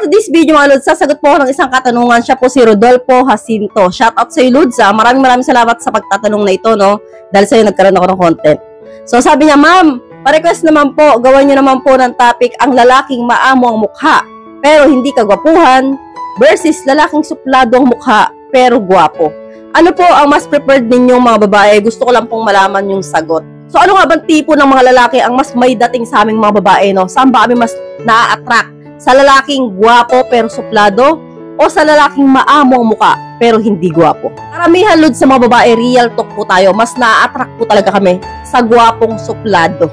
For this video mga Lods, sasagot po ako ng isang katanungan. Siya po si Rodolfo Jacinto. Shout out sa iyo Lods. Maraming salamat sa pagtatanong na ito, no? Dahil sa iyo nagkaroon ako ng content. So sabi niya, ma'am, pa-request naman po, gawan niyo naman po ng topic ang lalaking maamo ang mukha pero hindi kagwapuhan versus lalaking suplado ang mukha pero gwapo. Ano po ang mas preferred ninyong mga babae? Gusto ko lang pong malaman yung sagot. So ano nga bang tipo ng mga lalaki ang mas may dating sa aming mga babae, no? Saan ba kami mas na-attract? Sa lalaking gwapo pero suplado o sa lalaking maamo ang mukha pero hindi gwapo? Karamihan Lods sa mga babae, real talk po tayo, mas na-attract po talaga kami sa gwapong suplado.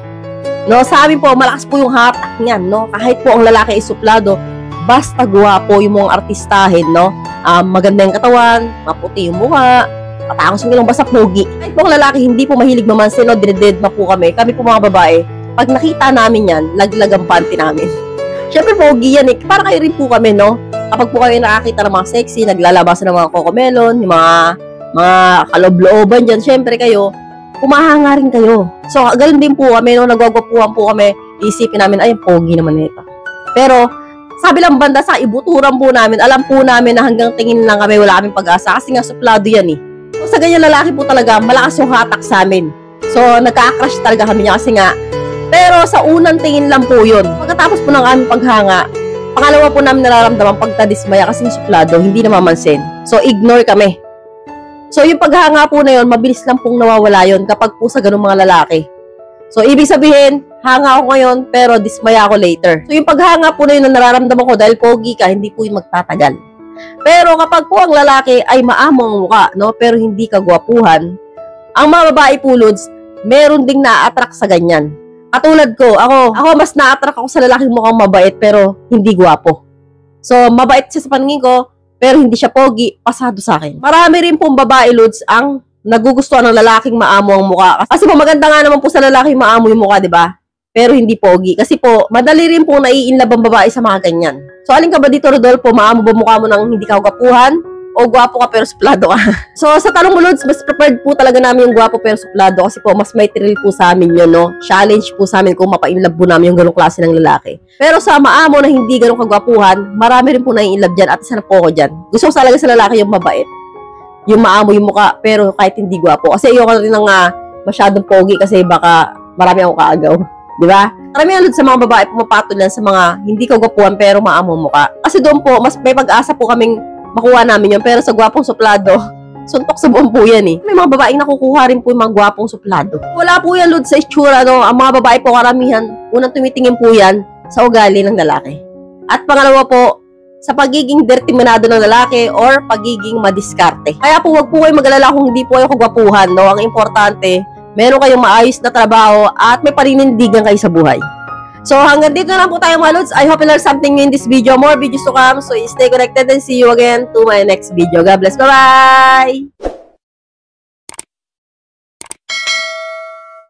No, sa amin po, malakas po yung hatak niyan, no? Kahit po ang lalaki ay suplado, basta gwapo yung mga artistahin, no? Maganda yung katawan, maputi yung mukha, patangos yung ilong, basta pogi. Kahit po ang lalaki hindi po mahilig mamansin, no? Dineded na po kami. Kami po mga babae, pag nakita namin yan, laglag ang panty namin. Siyempre, pogi yan eh. Para kayo rin po kami, no? Kapag po kayo nakakita ng mga sexy, naglalabasan ng mga cocomelon, yung mga kaloob-looban dyan, siyempre kayo, humahanga rin kayo. So, ganun din po kami, no? Nagwagwapuhan po kami, isipin namin, ay, pogi naman ito. Pero, sabi lang banda sa ibuturan po namin, alam po namin na hanggang tingin lang kami, wala kaming pag-asa, kasi nga suplado yan eh. So, sa ganyan lalaki po talaga, malakas yung hatak sa amin. So, nagka-crush talaga kami niya kasi nga, pero sa unang tingin lang po yun. Pagkatapos po ng aming paghanga, pangalawa po namin nararamdaman pagkadismaya kasi yung suplado, hindi namamansin. So, ignore kami. So, yung paghanga po na yun, mabilis lang pong nawawala yun kapag po sa ganung mga lalaki. So, ibig sabihin, hanga ako ngayon, pero dismaya ako later. So, yung paghanga po na yun na nararamdaman ko dahil pogi ka, hindi po yung magtatagal. Pero kapag po ang lalaki ay maamo ang mukha, no, pero hindi kagwapuhan, ang mga babae po, Lods, meron ding na-attract sa ganyan. Katulad ko, ako mas na-attract ako sa lalaking mukhang mabait pero hindi gwapo. So, mabait siya sa paningin ko, pero hindi siya pogi, pasado sa akin. Marami rin pong babae, Lods, ang nagugustuhan ng lalaking maamo ang mukha. Kasi po, maganda nga naman po sa lalaking maamo yung mukha, di ba? Pero hindi pogi. Kasi po, madali rin po nai-inlove ang babae sa mga ganyan. So, alin ka ba dito, Rodolfo? Maamo ba mukha mo ng hindi ka gwapuhan? O gwapo ka pero suplado ka? So, sa tanong mo, Lods, mas prepared po talaga namin yung gwapo pero suplado kasi po, mas may thrill po sa amin yun, no? Challenge po sa amin kung mapa-inlove po namin yung ganong klase ng lalaki. Pero sa maamo na hindi ganong kagwapuhan, marami rin po nai-inlove dyan at isa na po ako dyan. Gusto ko talaga sa lalaki yung mabait. Yung maamo yung mukha pero kahit hindi gwapo. Kasi ayoko rin ng masyadong pogi kasi baka marami akong kaagaw. Di ba? Karamihan Lods sa mga babae pumapatol lang sa mga hindi kagwapuhan pero maamo mukha. Kasi doon po, mas may pag-asa po kaming makuha namin yun. Pero sa gwapong suplado, suntok sa buong po yan eh. May mga babaeng nakukuha rin po yung mga gwapong suplado. Wala po yan, Lods, sa itsura, no? Ang mga babae po karamihan, unang tumitingin po yan sa ugali ng lalaki. At pangalawa po, sa pagiging determinado ng lalaki or pagiging madiskarte. Kaya po, wag po kayo mag-alala kung hindi po kayo kagwapuhan, no? Ang importante, meron kayong maayos na trabaho at may paninindigan kayo sa buhay. So, hanggang dito na lang po tayo mga Lods. I hope you learned something new in this video. More videos to come. So, stay connected and see you again to my next video. God bless. Bye-bye!